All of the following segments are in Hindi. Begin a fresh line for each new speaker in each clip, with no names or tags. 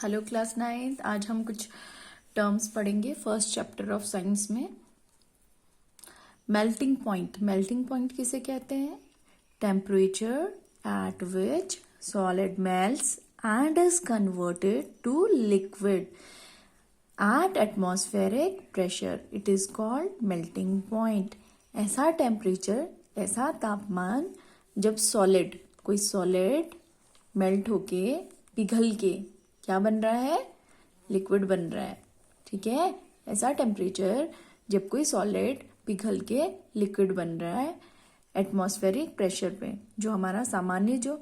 Hello class 9। आज हम कुछ टर्म्स पढ़ेंगे फर्स्ट चैप्टर ऑफ साइंस में। Melting point. मेल्टिंग पॉइंट किसे कहते हैं? Temperature at which solid melts and is converted to liquid at atmospheric pressure, it is called melting point. ऐसा टेम्परेचर, ऐसा तापमान जब सॉलिड, कोई सॉलिड मेल्ट होके पिघल के क्या बन रहा है? लिक्विड बन रहा है। ठीक है, ऐसा टेम्परेचर जब कोई सॉलिड पिघल के लिक्विड बन रहा है एटमॉस्फेरिक प्रेशर पे, जो हमारा सामान्य जो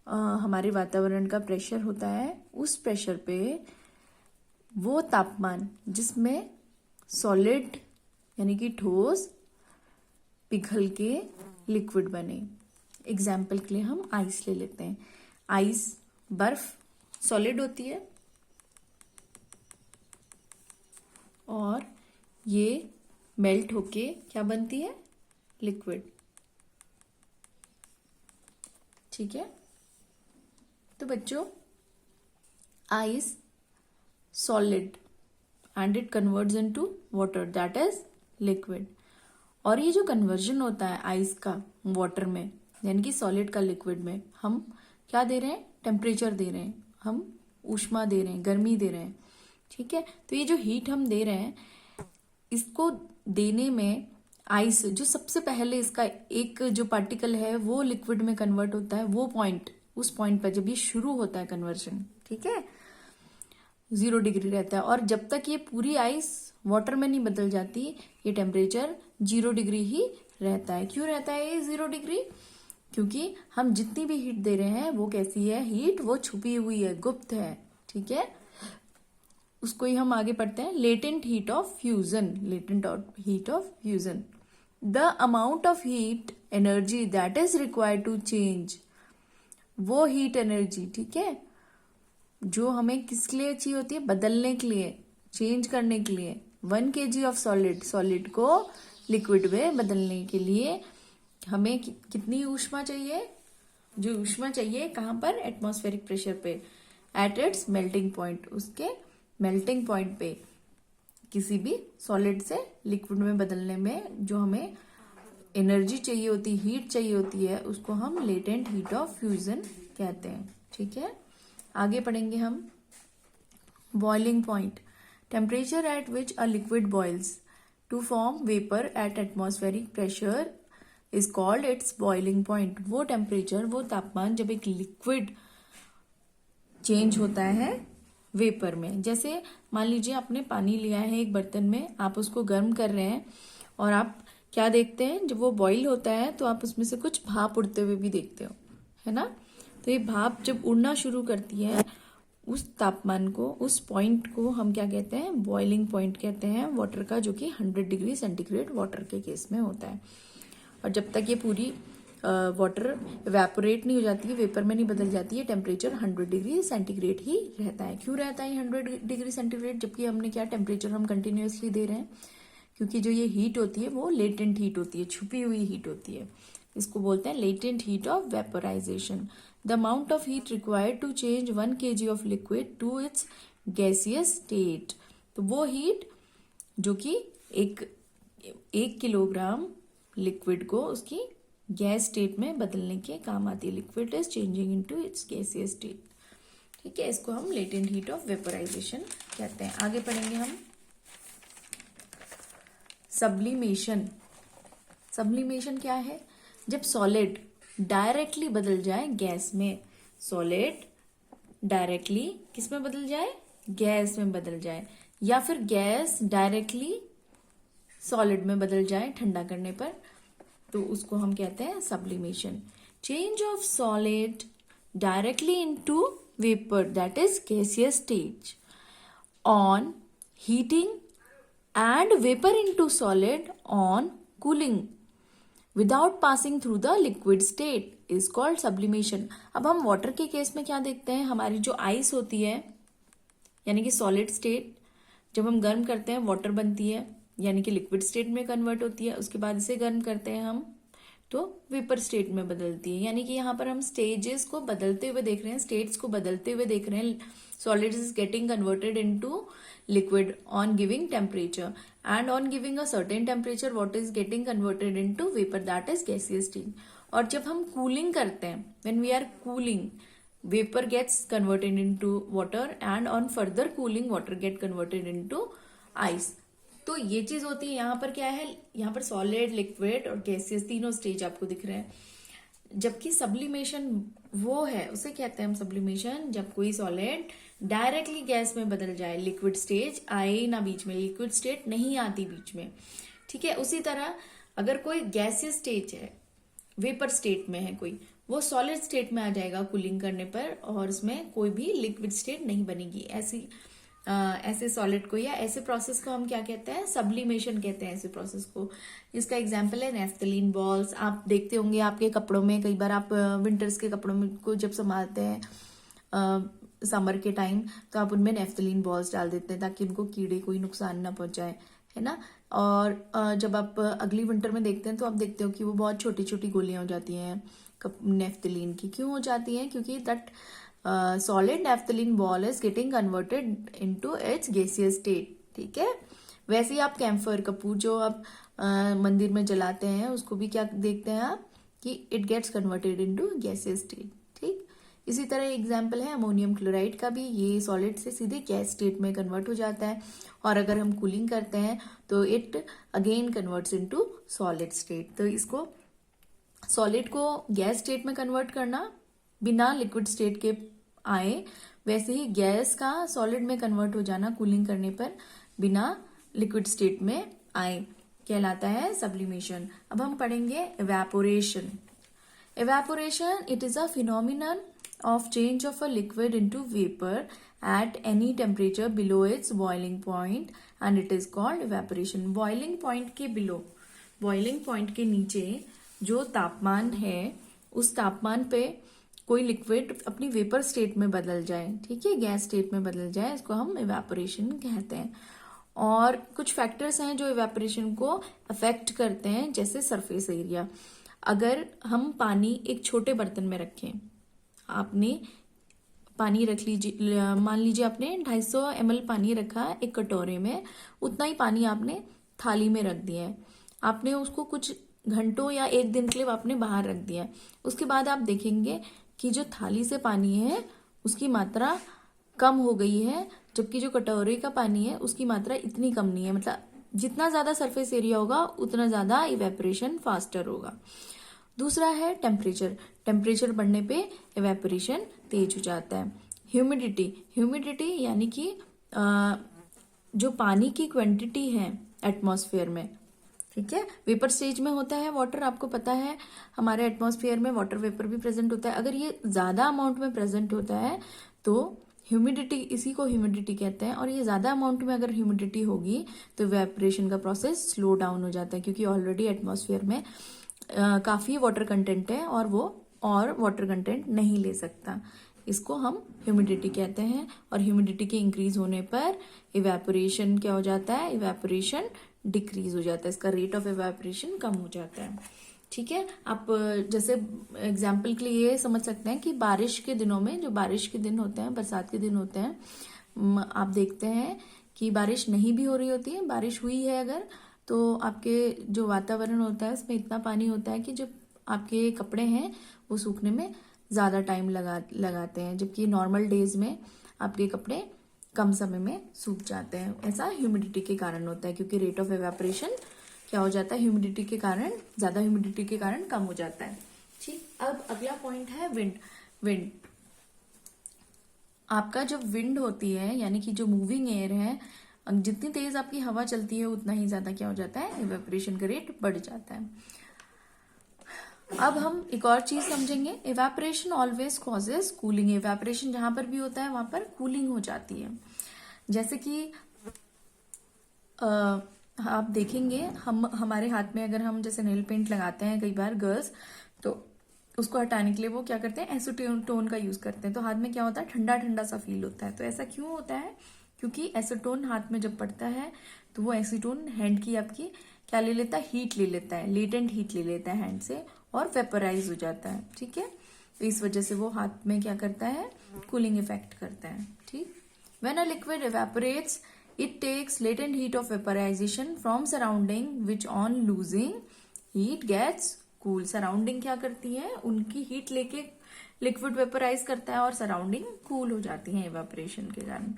हमारे वातावरण का प्रेशर होता है, उस प्रेशर पे वो तापमान जिसमें सॉलिड यानी कि ठोस पिघल के लिक्विड बने। एग्जाम्पल के लिए हम आइस ले लेते हैं। आइस, बर्फ सॉलिड होती है और ये मेल्ट होके क्या बनती है? लिक्विड। ठीक है, तो बच्चों ice solid and it converts into water, that is liquid. और ये जो कन्वर्जन होता है आइस का वाटर में यानी कि सॉलिड का लिक्विड में, हम क्या दे रहे हैं? टेम्परेचर दे रहे हैं, हम ऊष्मा दे रहे हैं, गर्मी दे रहे हैं। ठीक है, तो ये जो हीट हम दे रहे हैं, इसको देने में आइस जो सबसे पहले इसका एक जो पार्टिकल है वो लिक्विड में कन्वर्ट होता है, वो पॉइंट, उस पॉइंट पर जब ये शुरू होता है कन्वर्जन, ठीक है, 0 डिग्री रहता है। और जब तक ये पूरी आइस वाटर में नहीं बदल जाती, ये टेम्परेचर 0 डिग्री ही रहता है। क्यों रहता है ये 0 डिग्री? क्योंकि हम जितनी भी हीट दे रहे हैं वो कैसी है? हीट वो छुपी हुई है, गुप्त है। ठीक है, उसको ही हम आगे पढ़ते हैं। Latent heat of fusion. Latent heat of fusion, the amount of heat energy that is required to change, वो हीट एनर्जी, ठीक है, जो हमें किस लिए चाहिए होती है? बदलने के लिए, चेंज करने के लिए। 1 kg ऑफ सॉलिड, सॉलिड को लिक्विड में बदलने के लिए हमें कितनी ऊष्मा चाहिए? जो ऊष्मा चाहिए कहाँ पर? एटमॉस्फेरिक प्रेशर पे, एट इट्स मेल्टिंग पॉइंट, उसके मेल्टिंग पॉइंट पे। किसी भी सॉलिड से लिक्विड में बदलने में जो हमें एनर्जी चाहिए होती, हीट चाहिए होती है, उसको हम लेटेंट हीट ऑफ फ्यूजन कहते हैं। ठीक है, आगे पढ़ेंगे हम। Boiling point, temperature at which a liquid boils to form vapour at atmospheric pressure is called its boiling point. वो टेम्परेचर, वो तापमान जब एक लिक्विड चेंज होता है वेपर में। जैसे मान लीजिए आपने पानी लिया है एक बर्तन में, आप उसको गर्म कर रहे हैं और आप क्या देखते हैं? जब वो बॉईल होता है तो आप उसमें से कुछ भाप उड़ते हुए भी देखते हो, है ना? तो ये भाप जब उड़ना शुरू करती है, उस तापमान को, उस पॉइंट को हम क्या कहते हैं? बॉइलिंग पॉइंट कहते हैं वाटर का, जो कि 100 डिग्री सेंटीग्रेड वाटर के केस में होता है। और जब तक ये पूरी वाटर इवेपोरेट नहीं हो जाती है, वेपर में नहीं बदल जाती है, टेम्परेचर 100 डिग्री सेंटीग्रेड ही रहता है। क्यों रहता है 100 डिग्री सेंटीग्रेड? जबकि हमने क्या टेम्परेचर हम कंटिन्यूअसली दे रहे हैं? क्योंकि जो ये हीट होती है वो लेटेंट हीट होती है, छुपी हुई हीट होती है। इसको बोलते हैं latent heat of vaporization. The amount of heat required to change 1 kg of liquid to its gaseous state. तो वो हीट जो कि एक किलोग्राम लिक्विड को उसकी गैस स्टेट में बदलने के काम आती है। Liquid is changing into its gaseous state. ठीक है, इसको हम लेटेंट हीट ऑफ वेपोराइजेशन कहते हैं। आगे पढ़ेंगे हम सब्लिमेशन। सब्लिमेशन क्या है? जब सॉलिड डायरेक्टली बदल जाए गैस में, सॉलिड डायरेक्टली किस में बदल जाए? गैस में बदल जाए, या फिर गैस डायरेक्टली सॉलिड में बदल जाए ठंडा करने पर, तो उसको हम कहते हैं sublimation. Change of solid directly into vapour, that is gaseous stage, on heating and vapour into solid on cooling without passing through the liquid state is called sublimation. अब हम वाटर के केस में क्या देखते हैं? हमारी जो आइस होती है यानी कि सॉलिड स्टेट, जब हम गर्म करते हैं वाटर बनती है, यानी कि लिक्विड स्टेट में कन्वर्ट होती है। उसके बाद इसे गर्म करते हैं हम, तो वेपर स्टेट में बदलती है। यानी कि यहाँ पर हम स्टेजेस को बदलते हुए देख रहे हैं, स्टेट्स को बदलते हुए देख रहे हैं। Solid is getting converted into liquid on giving temperature, and on giving a certain temperature what is getting converted into vapour, that is gaseous state. और जब हम कूलिंग करते हैं, when we are cooling, vapor gets converted into water and on further cooling water get converted into ice। तो ये चीज होती है। यहाँ पर क्या है, यहाँ पर सॉलिड, लिक्विड और गैसियस तीनों स्टेज आपको दिख रहे हैं। जबकि सब्लिमेशन वो है, उसे कहते हैं हम सब्लिमेशन, जब कोई सॉलिड डायरेक्टली गैस में बदल जाए, लिक्विड स्टेज आए ना बीच में, लिक्विड स्टेट नहीं आती बीच में, ठीक है। उसी तरह अगर कोई गैसियस स्टेज है, वेपर स्टेट में है कोई, वो सॉलिड स्टेट में आ जाएगा कूलिंग करने पर, और उसमें कोई भी लिक्विड स्टेट नहीं बनेगी। ऐसे सॉलिड को या ऐसे प्रोसेस को हम क्या कहते हैं, सब्लिमेशन कहते हैं ऐसे प्रोसेस को। इसका एग्जांपल है नेफ्थलीन बॉल्स। आप देखते होंगे आपके कपड़ों में, कई बार आप विंटर्स के कपड़ों में को जब संभालते हैं समर के टाइम, तो आप उनमें नेफ्थलीन बॉल्स डाल देते हैं ताकि उनको कीड़े कोई नुकसान ना पहुंचाए, है ना। और जब आप अगली विंटर में देखते हैं तो आप देखते हो कि वो बहुत छोटी छोटी गोलियां हो जाती हैं नेफ्थलीन की। क्यों हो जाती हैं? क्योंकि that solid naphthalene ball is getting converted into its gaseous state, ठीक है। वैसे ही आप कैम्फर कपूर जो आप मंदिर में जलाते हैं, उसको भी क्या देखते हैं आप कि it gets converted into gaseous state, ठीक। इसी तरह एग्जाम्पल है अमोनियम क्लोराइड का भी, ये सॉलिड से सीधे गैस स्टेट में कन्वर्ट हो जाता है, और अगर हम कूलिंग करते हैं तो it again converts into solid state. तो इसको सॉलिड को गैस स्टेट में कन्वर्ट करना बिना लिक्विड स्टेट के आए, वैसे ही गैस का सॉलिड में कन्वर्ट हो जाना कूलिंग करने पर बिना लिक्विड स्टेट में आए कहलाता है सब्लिमेशन। अब हम पढ़ेंगे evaporation. Evaporation, it is a phenomenon of change of a liquid into vapor at any temperature below its boiling point and it is called evaporation। boiling point के below, boiling point के नीचे जो तापमान है, उस तापमान पे कोई लिक्विड अपनी वेपर स्टेट में बदल जाए, ठीक है, गैस स्टेट में बदल जाए, इसको हम इवेपोरेशन कहते हैं। और कुछ फैक्टर्स हैं जो इवेपोरेशन को अफेक्ट करते हैं, जैसे सरफेस एरिया। अगर हम पानी एक छोटे बर्तन में रखें, आपने पानी रख लीजिए, मान लीजिए आपने 250 ml पानी रखा एक कटोरे में, उतना ही पानी आपने थाली में रख दिया है। आपने उसको कुछ घंटों या एक दिन के लिए आपने बाहर रख दिया। उसके बाद आप देखेंगे कि जो थाली से पानी है उसकी मात्रा कम हो गई है, जबकि जो कटोरे का पानी है उसकी मात्रा इतनी कम नहीं है। मतलब जितना ज्यादा सरफेस एरिया होगा उतना ज्यादा इवेपोरेशन फास्टर होगा। दूसरा है टेम्परेचर। टेम्परेचर बढ़ने पे इवेपोरेशन तेज हो जाता है। ह्यूमिडिटी, ह्यूमिडिटी यानी कि जो पानी की क्वांटिटी है एटमॉस्फेयर में, ठीक है, वेपर स्टेज में होता है वाटर, आपको पता है हमारे एटमॉस्फेयर में वाटर वेपर भी प्रेजेंट होता है। अगर ये ज्यादा अमाउंट में प्रेजेंट होता है तो ह्यूमिडिटी, इसी को ह्यूमिडिटी कहते हैं। और ये ज्यादा अमाउंट में अगर ह्यूमिडिटी होगी तो इवेपोरेशन का प्रोसेस स्लो डाउन हो जाता है, क्योंकि ऑलरेडी एटमॉस्फेयर में काफी वाटर कंटेंट है और वो और वाटर कंटेंट नहीं ले सकता। इसको हम ह्यूमिडिटी कहते हैं। और ह्यूमिडिटी के इंक्रीज होने पर इवेपोरेशन क्या हो जाता है, इवेपोरेशन डिक्रीज हो जाता है, इसका रेट ऑफ इवेपोरेशन कम हो जाता है, ठीक है। आप जैसे एग्जाम्पल के लिए ये समझ सकते हैं कि बारिश के दिनों में, जो बारिश के दिन होते हैं, बरसात के दिन होते हैं, आप देखते हैं कि बारिश नहीं भी हो रही होती है, बारिश हुई है अगर, तो आपके जो वातावरण होता है उसमें इतना पानी होता है कि जो आपके कपड़े हैं वो सूखने में ज्यादा टाइम लगाते हैं, जबकि नॉर्मल डेज में आपके कपड़े कम समय में सूख जाते हैं। ऐसा ह्यूमिडिटी के कारण होता है, क्योंकि रेट ऑफ इवेपोरेशन क्या हो जाता है, ह्यूमिडिटी के कारण, ज्यादा ह्यूमिडिटी के कारण कम हो जाता है, ठीक। अब अगला पॉइंट है विंड। विंड, आपका जो विंड होती है यानी कि जो मूविंग एयर है, जितनी तेज आपकी हवा चलती है उतना ही ज्यादा क्या हो जाता है, इवेपोरेशन का रेट बढ़ जाता है। अब हम एक और चीज समझेंगे, evaporation always causes cooling. Evaporation जहां पर भी होता है वहां पर कूलिंग हो जाती है। जैसे कि आप देखेंगे हमारे हाथ में अगर हम जैसे नेल पेंट लगाते हैं कई बार गर्ल्स, तो उसको हटाने के लिए वो क्या करते हैं, एसीटोन का यूज करते हैं, तो हाथ में क्या होता है, ठंडा ठंडा सा फील होता है। तो ऐसा क्यों होता है, क्योंकि एसीटोन हाथ में जब पड़ता है तो वो एसीटोन हैंड की आपकी क्या ले लेता है, हीट ले लेता है, लेटेंट हीट ले लेता है हैंड से, और वेपराइज हो जाता है, ठीक है। तो इस वजह से वो हाथ में क्या करता है, कूलिंग इफेक्ट करता है, ठीक। When a liquid evaporates it takes latent heat of vaporization from surrounding which on losing heat gets cool. Surrounding क्या करती है, उनकी हीट लेके लिक्विड वेपराइज करता है और सराउंडिंग कूल हो जाती है इवेपोरेशन के कारण।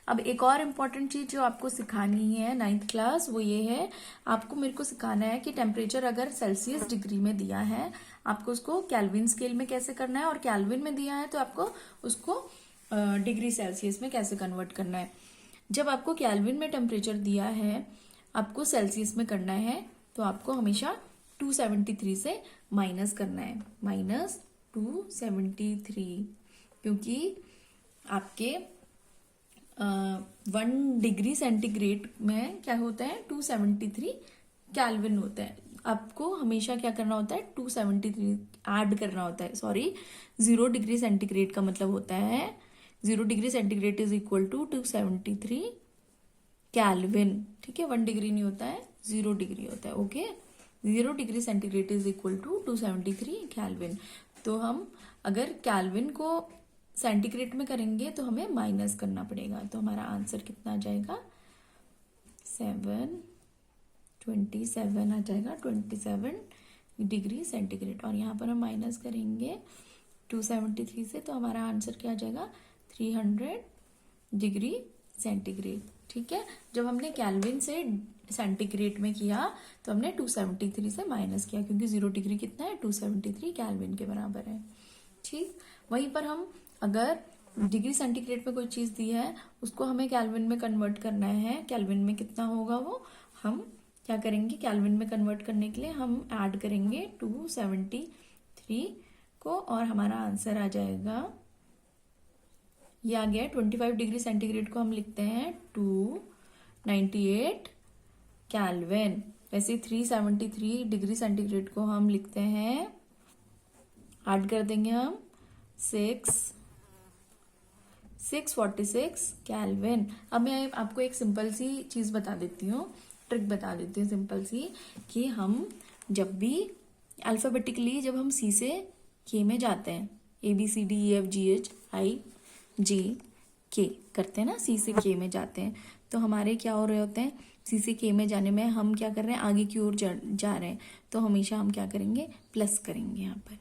अब एक और इम्पॉर्टेंट चीज जो आपको सिखानी है 9th क्लास, वो ये है, आपको मेरे को सिखाना है कि टेम्परेचर अगर सेल्सियस डिग्री में दिया है, आपको उसको केल्विन स्केल में कैसे करना है, और केल्विन में दिया है तो आपको उसको डिग्री सेल्सियस में कैसे कन्वर्ट करना है। जब आपको केल्विन में टेम्परेचर दिया है, आपको सेल्सियस में करना है, तो आपको हमेशा 273 से माइनस करना है, -273, क्योंकि आपके 1 डिग्री सेंटीग्रेड में क्या होता है, 273 केल्विन होता है। आपको हमेशा क्या करना होता है, 273 ऐड करना होता है, सॉरी 0 डिग्री सेंटीग्रेड का मतलब होता है 0 degree centigrade is equal to 273 kelvin, ठीक है। 1 डिग्री नहीं होता है, 0 डिग्री होता है, okay. 0 degree centigrade is equal to 273 kelvin. तो हम अगर केल्विन को सेंटीग्रेड में करेंगे तो हमें माइनस करना पड़ेगा, तो हमारा आंसर कितना आ जाएगा, 27 आ जाएगा, 27 डिग्री सेंटीग्रेड। और यहाँ पर हम माइनस करेंगे 273 से, तो हमारा आंसर क्या आ जाएगा, 300 डिग्री सेंटीग्रेड, ठीक है। जब हमने केल्विन से सेंटीग्रेड में किया तो हमने 273 से माइनस किया, क्योंकि 0 डिग्री कितना है, 273 केल्विन के बराबर है, ठीक। वहीं पर हम अगर डिग्री सेंटीग्रेड में कोई चीज दी है, उसको हमें केल्विन में कन्वर्ट करना है, केल्विन में कितना होगा वो, हम क्या करेंगे, केल्विन में कन्वर्ट करने के लिए हम ऐड करेंगे 273 को, और हमारा आंसर आ जाएगा, ये आ गया 25 डिग्री सेंटीग्रेड को हम लिखते हैं 298 केल्विन। वैसे 373 डिग्री सेंटीग्रेड को हम लिखते हैं, ऐड कर देंगे हम 646 केल्विन। अब मैं आपको एक सिंपल सी चीज बता देती हूँ, ट्रिक बता देती हूँ सिंपल सी, कि हम जब भी अल्फाबेटिकली जब हम सी से के में जाते हैं, ABCDEFGHIJ करते हैं ना, सी से के में जाते हैं, तो हमारे क्या हो रहे होते हैं, सी से के में जाने में हम क्या कर रहे हैं, आगे की ओर जा रहे हैं, तो हमेशा हम क्या करेंगे, प्लस करेंगे यहाँ पर।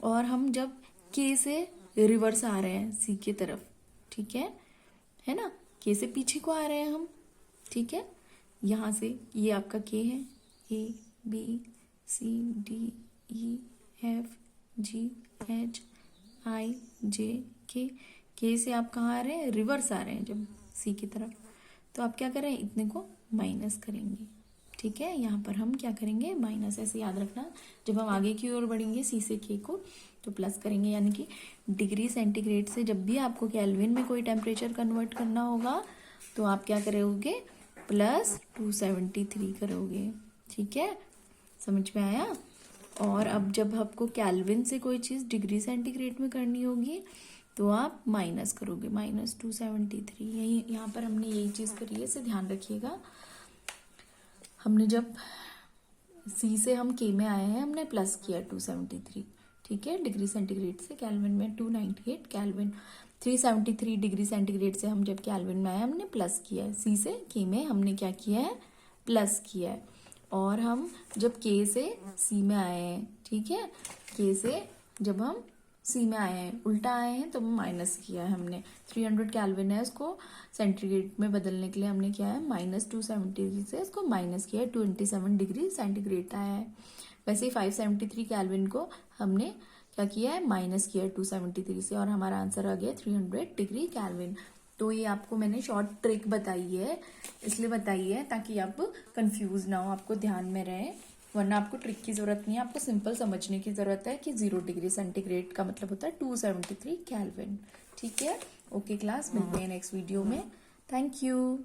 और हम जब के से रिवर्स आ रहे हैं सी की तरफ, ठीक है ना, के से पीछे को आ रहे हैं हम, ठीक है, यहाँ से ये आपका के है, ABCDEFGHIJ के से आप कहाँ आ रहे हैं, रिवर्स आ रहे हैं जब सी की तरफ, तो आप क्या करें, इतने को माइनस करेंगे, ठीक है। यहाँ पर हम क्या करेंगे, माइनस, ऐसे याद रखना, जब हम आगे की ओर बढ़ेंगे सी से के को तो प्लस करेंगे, यानी कि डिग्री सेंटीग्रेड से जब भी आपको केल्विन में कोई टेम्परेचर कन्वर्ट करना होगा तो आप क्या करोगे, +273 करोगे, ठीक है, समझ में आया। और अब जब आपको केल्विन से कोई चीज डिग्री सेंटीग्रेड में करनी होगी तो आप माइनस करोगे, -273। यही यहाँ पर हमने यही चीज करी है, इसे ध्यान रखिएगा। हमने जब सी से हम के में आए हैं, हमने प्लस किया 273, ठीक है, डिग्री सेंटीग्रेड से, केल्विन में 298 केल्विन। 373 डिग्री सेंटीग्रेड से हम जब केल्विन में आए, हमने प्लस किया है, सी से के में हमने क्या किया है, प्लस किया है। और हम जब के से सी में आए हैं, ठीक है, के से जब हम सी में आए हैं, उल्टा आए हैं, तो माइनस किया है हमने। 300 केल्विन है, उसको सेंटीग्रेड में बदलने के लिए हमने क्या है, -273 से उसको माइनस किया है, 27 डिग्री सेंटीग्रेड आया है। वैसे ही 573 केल्विन को हमने क्या किया है, माइनस किया है 273 से, और हमारा आंसर आ गया 300 डिग्री केल्विन। तो ये आपको मैंने शॉर्ट ट्रिक बताई है, इसलिए बताई है ताकि आप कंफ्यूज ना हो, आपको ध्यान में रहे, वरना आपको ट्रिक की जरूरत नहीं है, आपको सिंपल समझने की जरूरत है कि 0 डिग्री सेंटीग्रेड का मतलब होता है 273 केल्विन, ठीक है। ओके क्लास, मिलते हैं नेक्स्ट वीडियो में, थैंक यू।